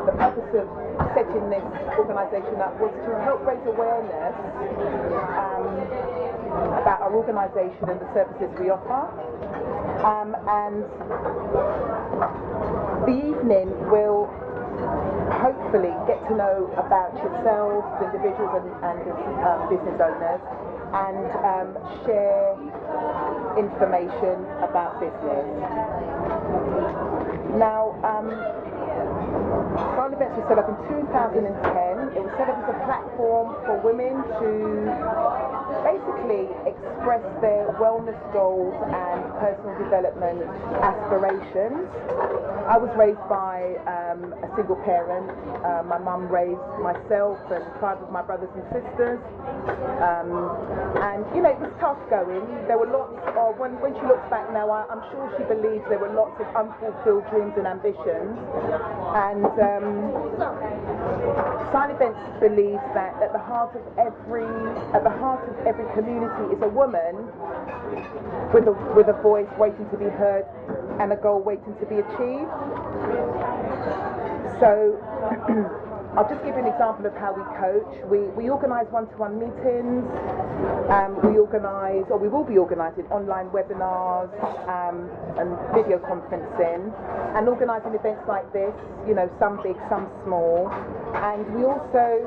the purpose of setting this organisation up was to help raise awareness about our organisation and the services we offer. And the evening will hopefully get to know about yourselves, individuals and business owners, and share information about business. Now, Silent Events was set up in 2010. It was set up as a platform for women to basically express their wellness goals and personal development aspirations. I was raised by a single parent. My mum raised myself and 5 of my brothers and sisters. And, you know, it was tough going. There were lots of, when she looks back now, I'm sure she believes there were lots of unfulfilled dreams and ambitions. And Silent Events believes that at the heart of every community is a woman with a voice waiting to be heard and a goal waiting to be achieved. So I'll just give you an example of how we coach. We organise one-to-one meetings. We organise, or we will be organising, online webinars and video conferencing, and organising events like this, you know, some big, some small. And we also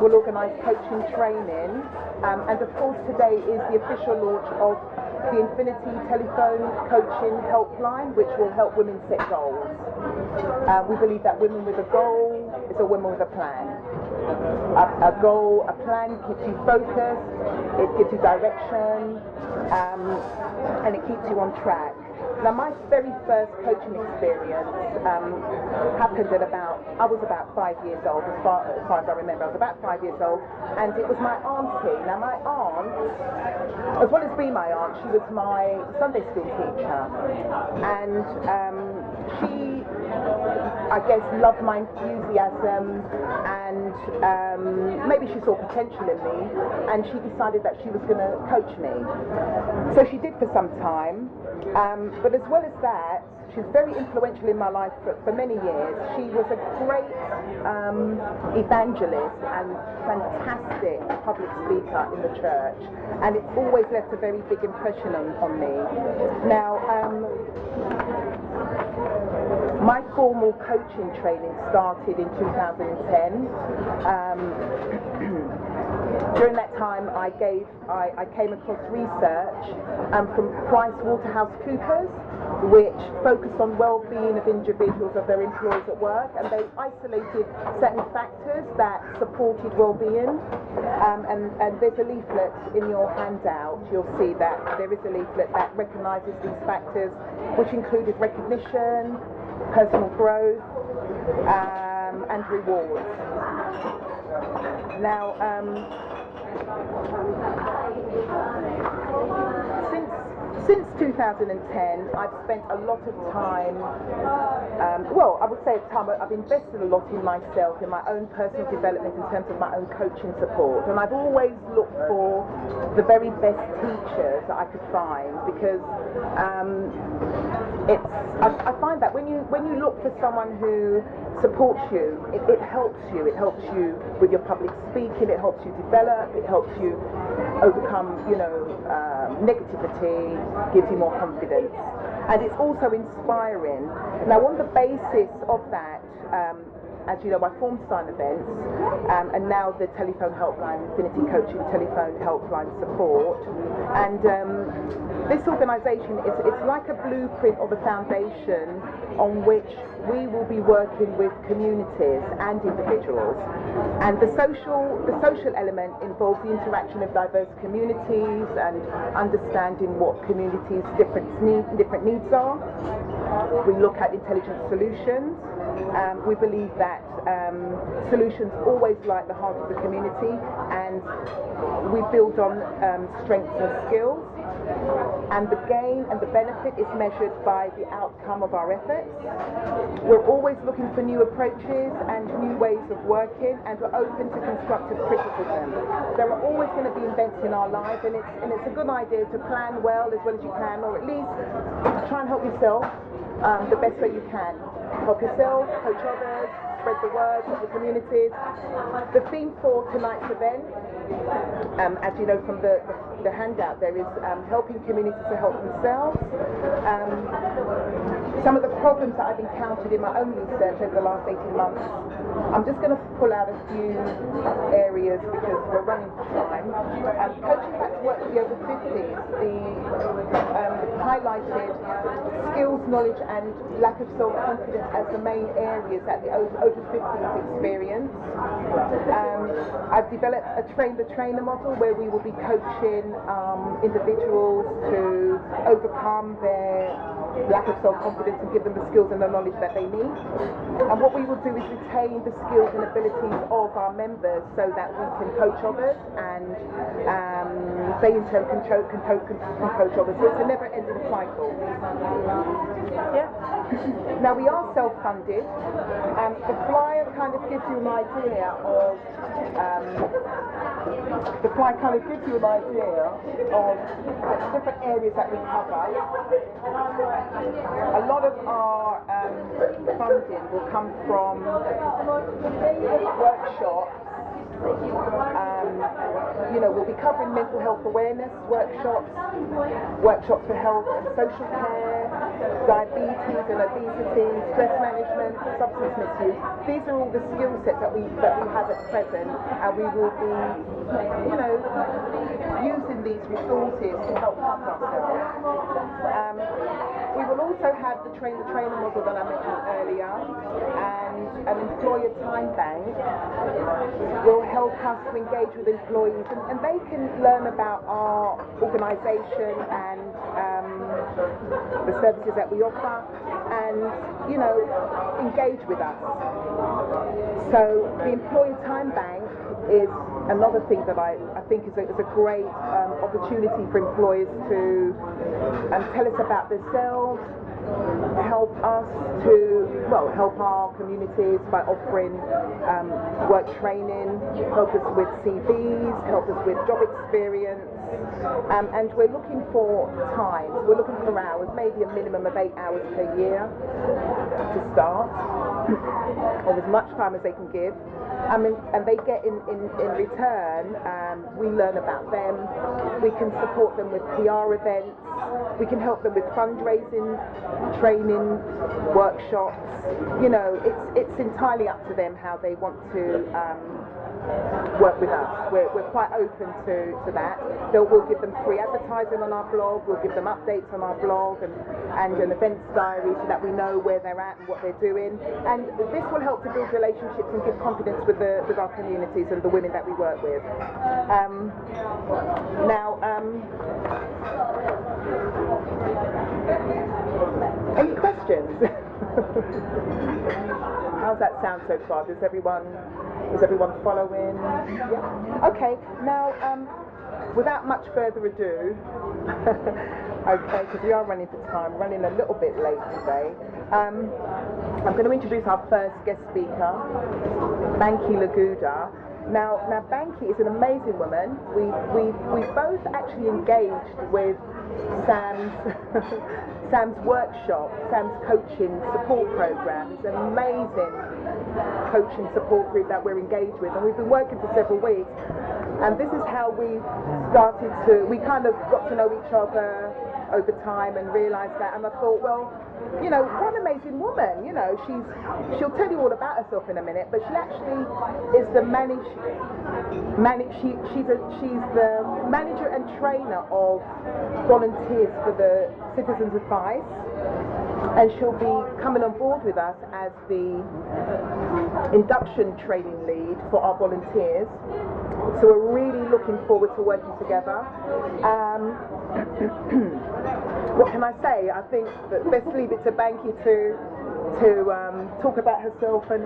will organise coaching training. And of course today is the official launch of the Infinity Telephone Coaching Helpline, which will help women set goals. We believe that women with a goal is a woman with a plan. A goal, a plan keeps you focused, it gives you direction, and it keeps you on track. Now, my very first coaching experience happened at I was about 5 years old, as far as I remember. I was about 5 years old, and it was my auntie. Now, my aunt, as well as being my aunt, she was my Sunday school teacher, and she, I guess, loved my enthusiasm, and maybe she saw potential in me, and she decided that she was going to coach me. So she did for some time. But as well as that, she's very influential in my life for many years. She was a great evangelist and fantastic public speaker in the church, and it's always left a very big impression on me. Now, my formal coaching training started in 2010. During that time, I came across research from PricewaterhouseCoopers, which focused on well-being of individuals, of their employees at work, and they isolated certain factors that supported well-being. And there's a leaflet in your handout. You'll see that there is a leaflet that recognises these factors, which included recognition, personal growth, and rewards. Now, since 2010, I've spent a lot of time, well, I would say I've invested a lot in myself, in my own personal development in terms of my own coaching support, and I've always looked for the very best teachers that I could find, because I find that when you look for someone who supports you, it helps you. It helps you with your public speaking. It helps you develop. It helps you overcome, negativity. Gives you more confidence, and it's also inspiring. Now, on the basis of that, as you know, I formed Silent Events, and now the telephone helpline, Infinity Coaching Telephone Helpline Support. And this organisation it's like a blueprint of a foundation on which we will be working with communities and individuals. And the social element involves the interaction of diverse communities and understanding what communities' different needs are. We look at intelligent solutions. We believe that solutions always lie at the heart of the community, and we build on strengths and skills, and the gain and the benefit is measured by the outcome of our efforts. We're always looking for new approaches and new ways of working, and we're open to constructive criticism. There are always going to be events in our life, and it's a good idea to plan well as you can, or at least try and help yourself the best way you can. help yourself, coach others, spread the word, help the communities. The theme for tonight's event, as you know from the handout, there is helping communities to help themselves. Some of the problems that I've encountered in my own research over the last 18 months, I'm just going to pull out a few areas because we're running for time. Coaching back to work for the over 50s, highlighted skills, knowledge and lack of self-confidence as the main areas that the over 50s experience. I've developed a train-the-trainer model where we will be coaching individuals to overcome their lack of self-confidence and give them the skills and the knowledge that they need. And what we will do is retain the skills and abilities of our members so that we can coach others and they in turn can coach others. So it's a never-ending cycle. Yeah. Now we are self-funded. The flyer kind of gives you an idea of the different areas that we cover. A lot of our funding will come from workshops. We'll be covering mental health awareness workshops, workshops for health and social care, diabetes and obesity, stress management, substance misuse. These are all the skill sets that we have at present, and we will be, using these resources to help fund ourselves. We will also have the train-the-trainer model that I mentioned earlier, and an employer time bank will help us to engage with employees, and they can learn about our organisation and the services that we offer, and engage with us. So the employer time bank is another thing that I think is a great opportunity for employers to tell us about themselves, help us to help our communities by offering work training, help us with CVs, help us with job experience, and we're looking for times, we're looking for hours, maybe a minimum of 8 hours per year to start, or as much time as they can give. And they get in return, we learn about them, we can support them with PR events, we can help them with fundraising, training, workshops. It's entirely up to them how they want to work with us. We're quite open to that. We'll give them free advertising on our blog, we'll give them updates on our blog and an events diary so that we know where they're at and what they're doing. And this will help to build relationships and give confidence with our communities and the women that we work with. Any questions? How's that sound so far? Is everyone following? Yeah. Okay. Now, without much further ado, okay, because we are running for time, running a little bit late today. I'm going to introduce our first guest speaker, Banky Laguda. Now Banky is an amazing woman. We both actually engaged with Sam's workshop, Sam's coaching support program. It's an amazing coaching support group that we're engaged with, and we've been working for several weeks. And this is how we kind of got to know each other over time and realised that. And I thought, well, what an amazing woman. She'll tell you all about herself in a minute, but she actually is the she's the manager and trainer of volunteers for the Citizens Advice, and she'll be coming on board with us as the induction training lead for our volunteers. So we're really looking forward to working together. What can I say? I think that best leave it to Banky to talk about herself and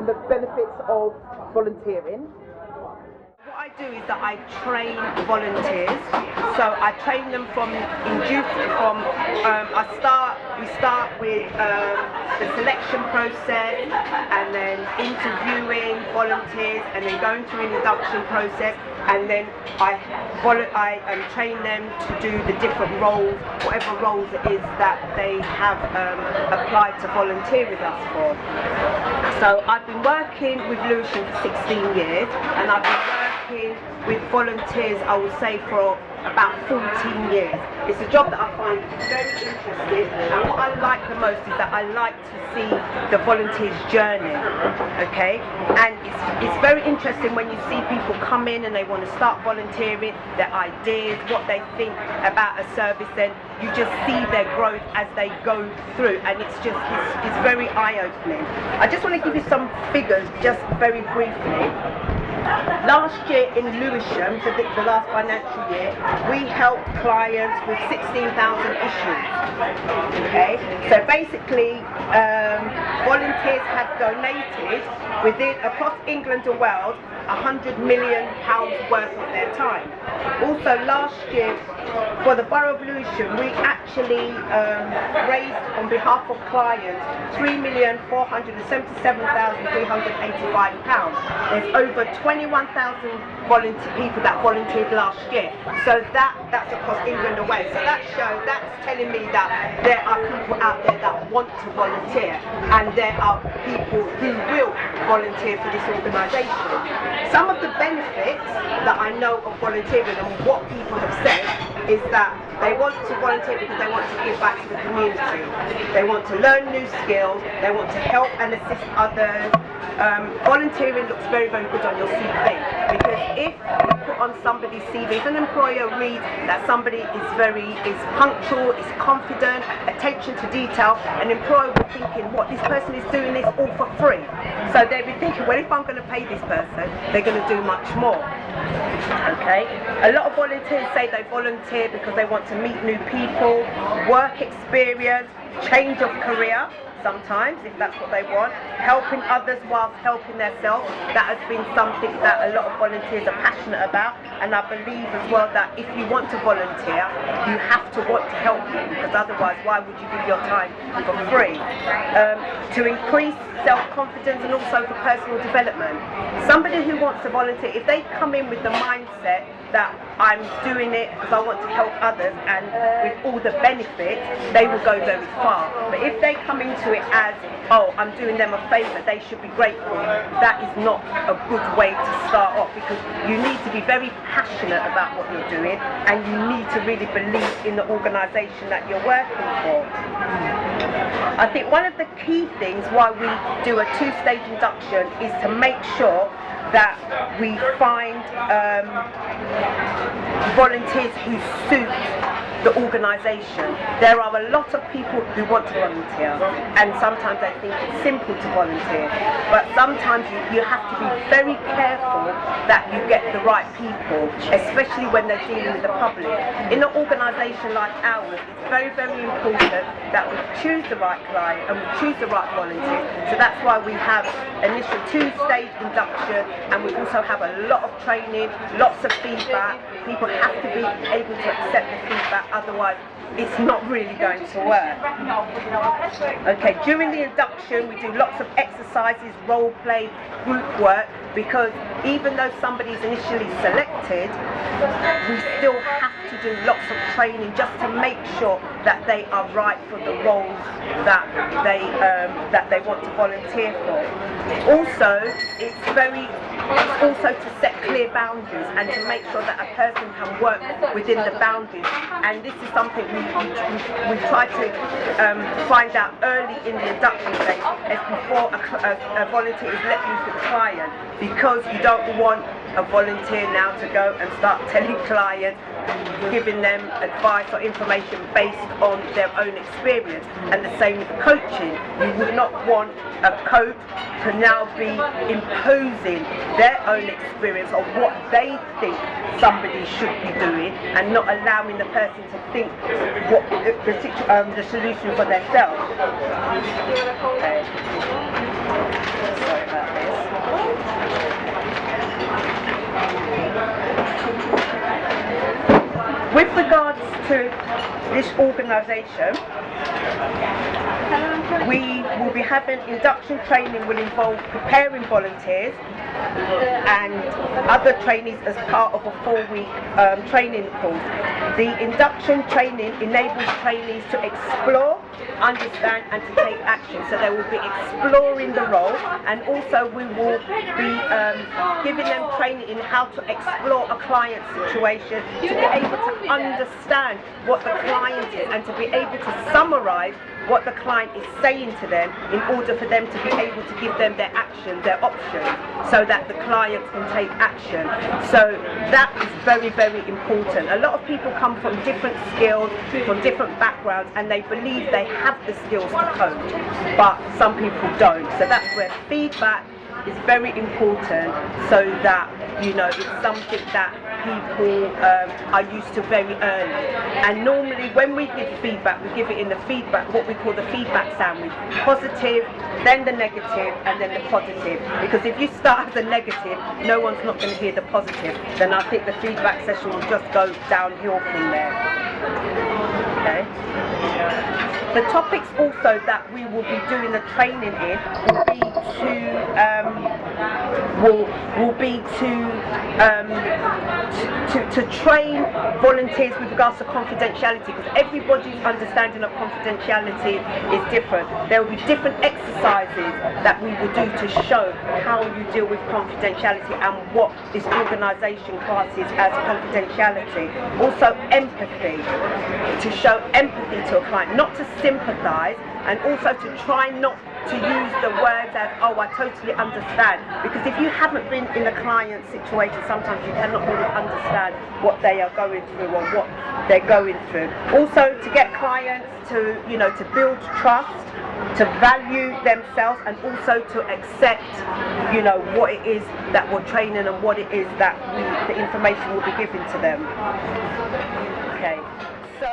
the benefits of volunteering. What I do is that I train volunteers. So I train them we start with the selection process, and then interviewing volunteers, and then going through an induction process, and then I train them to do the different roles, whatever roles it is that they have applied to volunteer with us for. So I've been working with Lewisham for 16 years, and I've been working with volunteers, I would say, for about 14 years. It's a job that I find very interesting, and what I like the most is that I like to see the volunteer's journey, okay? And it's very interesting when you see people come in and they want to start volunteering, their ideas, what they think about a service, then you just see their growth as they go through, and it's very eye-opening. I just want to give you some figures just very briefly. Last year in Lewisham, so the last financial year, we helped clients with 16,000 issues. Okay, so basically, volunteers have donated across England and Wales £100 million worth of their time. Also, last year for the Borough of Lewisham, we actually raised on behalf of clients £3,477,385. There's over 21,000 people that volunteered last year. So that's across England and Wales. So that's telling me that there are people out there that want to volunteer, and there are people who will volunteer for this organisation. Some of the benefits that I know of volunteering and what people have said is that they want to volunteer because they want to give back to the community. They want to learn new skills, they want to help and assist others. Volunteering looks very, very good on your CV, because if you put on somebody's CV, if an employer reads that somebody is punctual, is confident, attention to detail, an employer will be thinking, what, this person is doing this all for free. So they'll be thinking, well, if I'm going to pay this person, they're going to do much more. Okay, a lot of volunteers say they volunteer because they want to meet new people, work experience, change of career. Sometimes, if that's what they want, helping others whilst helping themselves. That has been something that a lot of volunteers are passionate about, and I believe as well that if you want to volunteer, you have to want to help people, because otherwise why would you give your time for free? To increase self-confidence and also for personal development. Somebody who wants to volunteer, if they come in with the mindset that I'm doing it because I want to help others and with all the benefits, they will go very far. But if they come into it as, oh, I'm doing them a favour, they should be grateful, that is not a good way to start off, because you need to be very passionate about what you're doing, and you need to really believe in the organisation that you're working for. I think one of the key things why we do a two-stage induction is to make sure that we find volunteers who suit the organisation. There are a lot of people who want to volunteer, and sometimes they think it's simple to volunteer, but sometimes you have to be very careful that you get the right people, especially when they're dealing with the public. In an organisation like ours, it's very, very important that we choose the right client and we choose the right volunteers. So that's why we have initial two-stage induction, and we also have a lot of training, lots of feedback. People have to be able to accept the feedback, otherwise it's not really going to work. Okay, during the induction we do lots of exercises, role play, group work, because even though somebody's initially selected, we still have to do lots of training just to make sure that they are right for the roles that they want to volunteer for. Also, it's also to set clear boundaries and to make sure that a person can work within the boundaries. And this is something we try to find out early in the induction phase, as before a volunteer is let loose with a client, because you don't want a volunteer now to go and start telling clients, giving them advice or information based on their own experience. And the same with coaching. You would not want a coach to now be imposing their own experience on what they think somebody should be doing, and not allowing the person to think what the solution for themselves. Okay. Sorry about this. With regards to this organisation, we will be having induction training, will involve preparing volunteers and other trainees as part of a 4-week training course. The induction training enables trainees to explore, understand and to take action. So they will be exploring the role, and also we will be giving them training in how to explore a client situation, to be able to understand what the client is and to be able to summarise what the client is saying to them in order for them to be able to give them their action, their options, so that the client can take action. So that is very, very important. A lot of people come from different skills, from different backgrounds, and they believe they have the skills to coach, but some people don't. So that's where feedback is very important, so that, you know, it's something that people are used to very early. And normally when we give feedback, we give it in the feedback, what we call the feedback sandwich: positive, then the negative, and then the positive. Because if you start as a negative, no one's not going to hear the positive. Then I think the feedback session will just go downhill from there. Okay. The topics also that we will be doing the training in will be to train volunteers with regards to confidentiality, because everybody's understanding of confidentiality is different. There will be different exercises that we will do to show how you deal with confidentiality and what this organisation classes as confidentiality. Also empathy, to show empathy to a client, not to sympathise, and also to try not to use the words as, oh, I totally understand, because if you haven't been in a client situation, sometimes you cannot really understand what they are going through or what they're going through. Also to get clients to, you know, to build trust, to value themselves, and also to accept, you know, what it is that we're training and what it is that the information will be given to them. Okay. So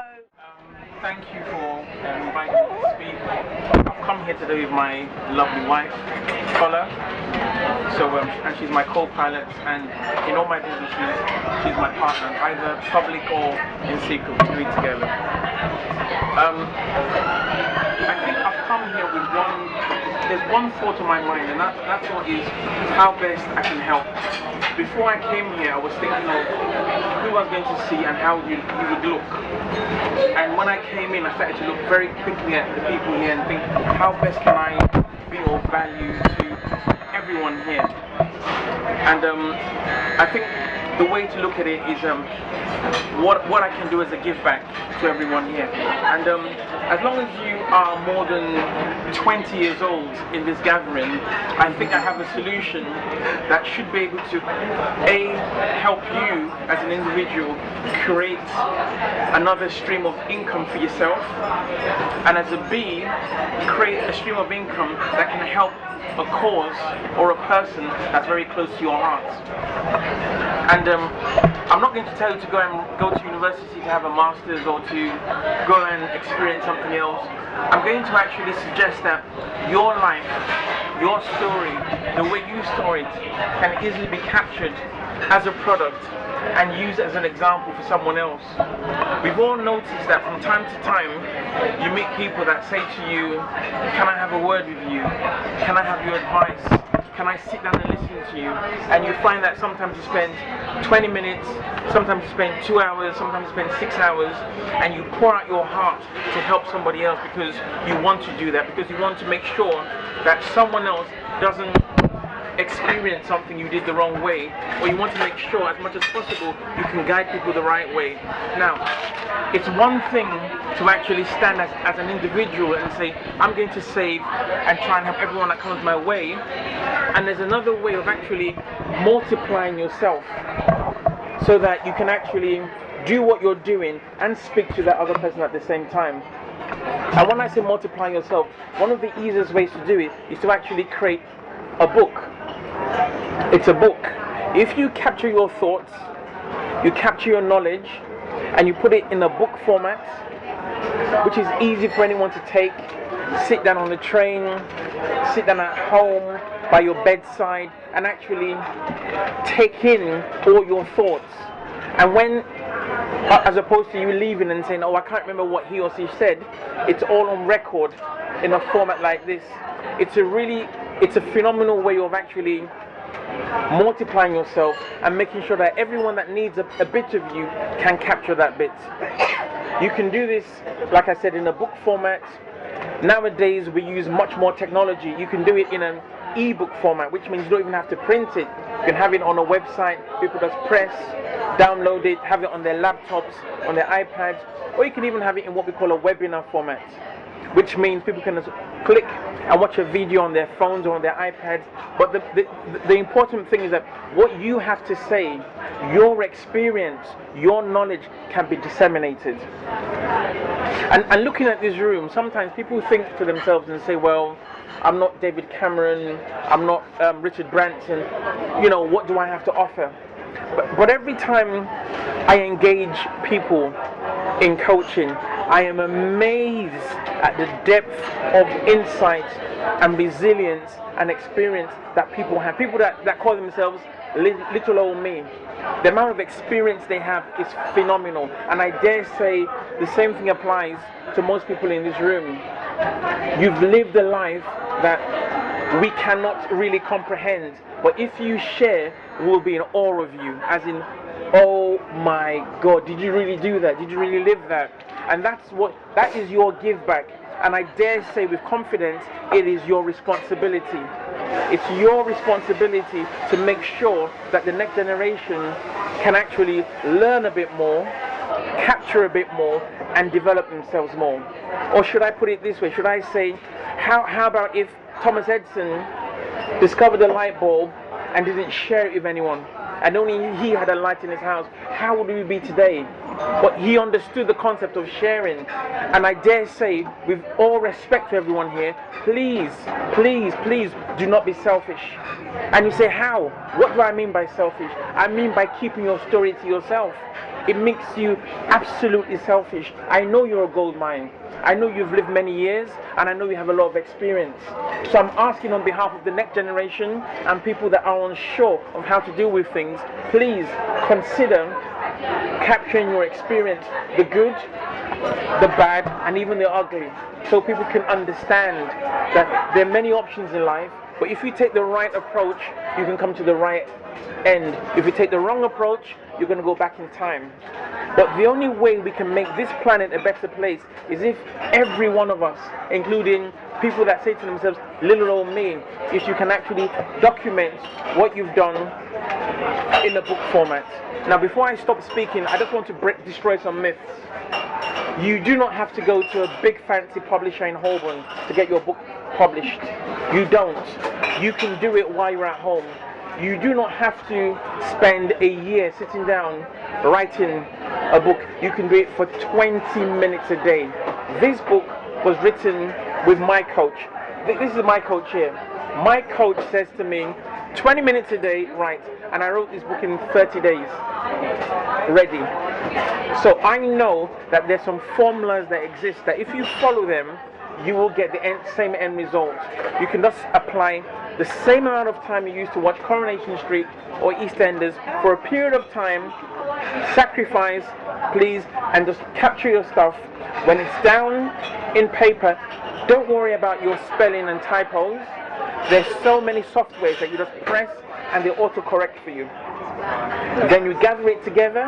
thank you for inviting me to speak. I've come here today with my lovely wife, Paula. So, and she's my co-pilot, and in all my businesses, she's my partner, either public or in secret. We do it together. I think I've come here with there's one thought on my mind, and that thought is how best I can help. Before I came here, I was thinking of who I was going to see and how you would look. And when I came in, I started to look very quickly at the people here and think, how best can I be of value to everyone here? And I think the way to look at it is what I can do as a give back to everyone here. And as long as you are more than 20 years old in this gathering, I think I have a solution that should be able to A, help you as an individual create another stream of income for yourself, and as a B, create a stream of income that can help a cause or a person that's very close to your heart. And I'm not going to tell you to go to university to have a master's or to go and experience something else. I'm going to actually suggest that your life, your story, the way you store it, can easily be captured as a product and used as an example for someone else. We've all noticed that from time to time you meet people that say to you, can I have a word with you? Can I have your advice? Can I sit down and listen to you? And you find that sometimes you spend 20 minutes, sometimes you spend 2 hours, sometimes you spend 6 hours, and you pour out your heart to help somebody else because you want to do that, because you want to make sure that someone else doesn't experience something you did the wrong way, or you want to make sure as much as possible you can guide people the right way. Now, it's one thing to actually stand as an individual and say, I'm going to save and try and help everyone that comes my way, and there's another way of actually multiplying yourself so that you can actually do what you're doing and speak to that other person at the same time. And when I say multiply yourself, one of the easiest ways to do it is to actually create a book. It's a book. If you capture your thoughts, you capture your knowledge, and you put it in a book format, which is easy for anyone to take, sit down on the train, sit down at home, by your bedside, and actually take in all your thoughts. And when As opposed to you leaving and saying, oh, I can't remember what he or she said. It's all on record in a format like this. It's a phenomenal way of actually multiplying yourself and making sure that everyone that needs a bit of you can capture that bit. You can do this, like I said, in a book format. Nowadays we use much more technology. You can do it in an e-book format, which means you don't even have to print it. You can have it on a website. People just press, download it, have it on their laptops, on their iPads, or you can even have it in what we call a webinar format, which means people can just click and watch a video on their phones or on their iPads. But the important thing is that what you have to say, your experience, your knowledge can be disseminated. And looking at this room, sometimes people think to themselves and say, well, I'm not David Cameron, I'm not Richard Branson, you know, what do I have to offer? But every time I engage people in coaching, I am amazed at the depth of insight and resilience and experience that people have. People that call themselves little old me. The amount of experience they have is phenomenal, and I dare say the same thing applies to most people in this room. You've lived a life that we cannot really comprehend, but if you share, we'll be in awe of you, as in, oh my God, did you really do that? Did you really live that? And that is your give back. And I dare say with confidence, it is your responsibility. It's your responsibility to make sure that the next generation can actually learn a bit more, capture a bit more, and develop themselves more. Or should I put it this way? Should I say, how about if Thomas Edison discovered the light bulb and didn't share it with anyone, and only he had a light in his house? How would we be today? But he understood the concept of sharing. And I dare say, with all respect to everyone here, please, please, please do not be selfish. And you say, how? What do I mean by selfish? I mean by keeping your story to yourself. It makes you absolutely selfish. I know you're a gold mine. I know you've lived many years, and I know you have a lot of experience. So I'm asking on behalf of the next generation and people that are unsure of how to deal with things, please consider capturing your experience, the good, the bad, and even the ugly, so people can understand that there are many options in life, but if you take the right approach, you can come to the right end. If you take the wrong approach, you're going to go back in time. But the only way we can make this planet a better place is if every one of us, including people that say to themselves, little old me, if you can actually document what you've done in a book format. Now, before I stop speaking, I just want to destroy some myths. You do not have to go to a big fancy publisher in Holborn to get your book published. You don't. You can do it while you're at home. You do not have to spend a year sitting down writing a book. You can do it for 20 minutes a day. This book was written with my coach. This is my coach here. My coach says to me, 20 minutes a day, write. And I wrote this book in 30 days. Ready. So I know that there's some formulas that exist that if you follow them, you will get the same end result. You can just apply the same amount of time you used to watch Coronation Street or EastEnders for a period of time, sacrifice, please, and just capture your stuff. When it's down in paper, don't worry about your spelling and typos. There's so many softwares that you just press and they autocorrect for you. Then you gather it together,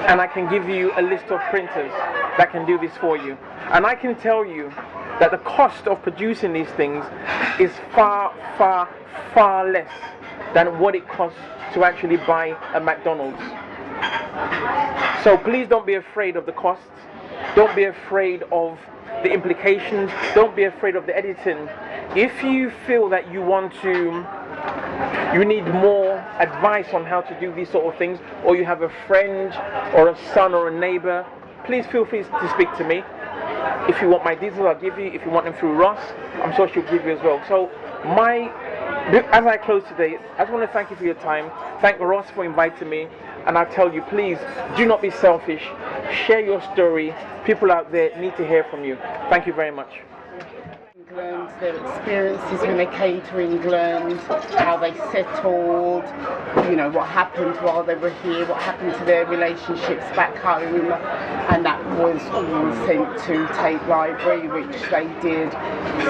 and I can give you a list of printers that can do this for you. And I can tell you that the cost of producing these things is far, far, far less than what it costs to actually buy a McDonald's. So please don't be afraid of the costs. Don't be afraid of the implications. Don't be afraid of the editing. If you feel that you need more advice on how to do these sort of things, or you have a friend or a son or a neighbor, please feel free to speak to me. If you want my details, I'll give you. If you want them through Ross, I'm sure she'll give you as well. So as I close today, I just want to thank you for your time. Thank Ross for inviting me. And I tell you, please, do not be selfish. Share your story. People out there need to hear from you. Thank you very much. England, their experiences when they came to England, how they settled, you know, what happened while they were here, what happened to their relationships back home, and that was all sent to Tate Library, which they did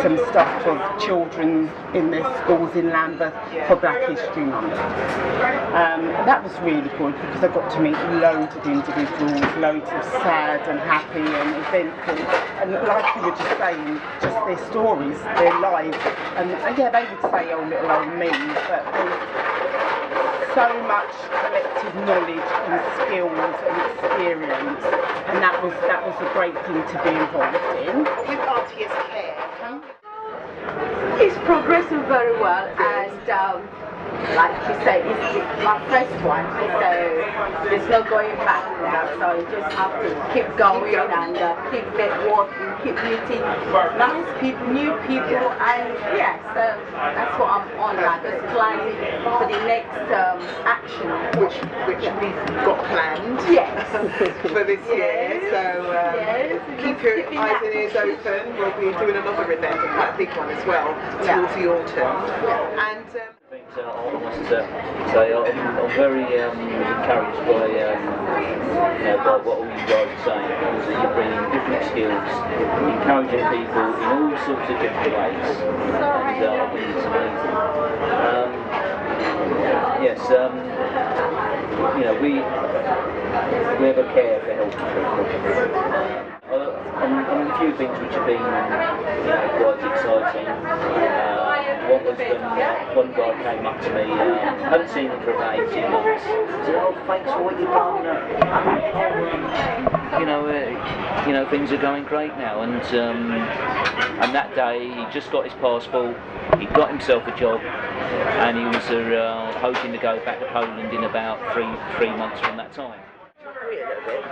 some stuff for children in their schools in Lambeth for Black History Month. That was really good because I got to meet loads of individuals, loads of sad and happy and eventful, and like you were just saying, just their stories, their lives, and yeah, they would say, oh, little old me, but there's so much collective knowledge and skills and experience, and that was a great thing to be involved in. With Auntie as care. It's progressing very well, and like you say, it's my first one, so there's no going back now, so you just have to keep going and keep networking, keep meeting nice people, new people, and yeah, so that's what I'm on now, just planning for the next action. Which we've got planned for this year, so keep your eyes and ears open. We'll be doing another event, quite a big one as well, towards the autumn. And I must say I'm very encouraged by by what all you guys are saying, because you're bringing different skills, encouraging people in all sorts of different ways, and I think it's amazing. Yes, we have a care for healthy people. A few things which have been quite exciting. One was when one guy came up to me, hadn't seen him for about 18 months, said, oh, thanks for what you've done. Things are going great now, and that day he just got his passport, he got himself a job, and he was hoping to go back to Poland in about three months from that time.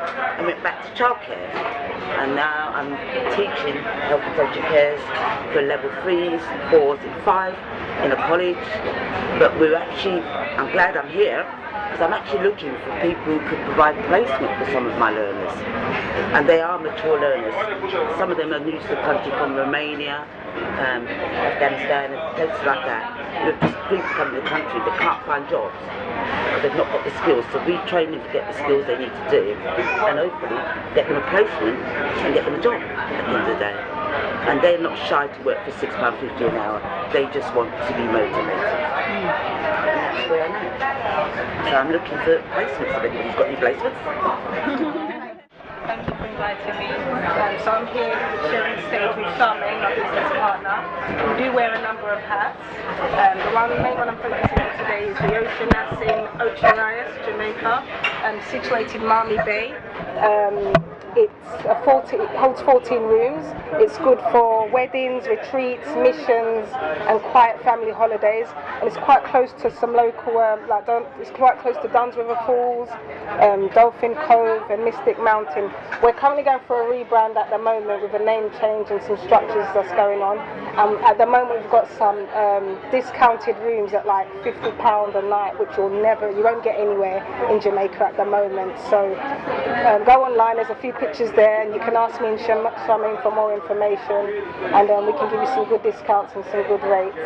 I went back to childcare, and now I'm teaching health and social cares for level 3s, 4s and 5 in a college. But I'm glad I'm here, because I'm actually looking for people who could provide placement for some of my learners. And they are mature learners. Some of them are new to the country from Romania, Afghanistan and places like that. People come to the country but can't find jobs. They've not got the skills, so we train them to get the skills they need to do, and hopefully get them a placement and get them a job at the end of the day. And they're not shy to work for £6.50 an hour, they just want to be motivated. And that's where I'm at. So I'm looking for placements. If anybody's got any placements. Thank you for inviting me. So I'm here sharing the stage with Charmaine, my business partner. We do wear a number of hats. The main one I'm focusing on today is the Ocean that's in Oceanias, Jamaica, situated in Marmy Bay. It holds 14 rooms. It's good for weddings, retreats, missions, and quiet family holidays. And it's quite close to some local, it's quite close to Duns River Falls, Dolphin Cove, and Mystic Mountain. We're currently going for a rebrand at the moment with a name change and some structures that's going on. At the moment, we've got some discounted rooms at like £50 a night, which you won't get anywhere in Jamaica at the moment. So go online. There's a few pictures there, and you can ask me and Charmaine for more information, and we can give you some good discounts and some good rates.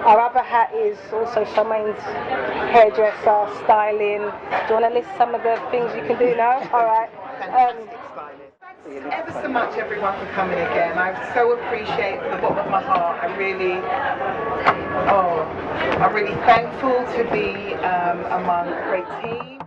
Our other hat is also Charmaine's hairdresser, styling. Do you want to list some of the things you can do now? All right. Fantastic styling. Thanks ever so much, everyone, for coming again. I so appreciate from the bottom of my heart. I'm really thankful to be among a great team.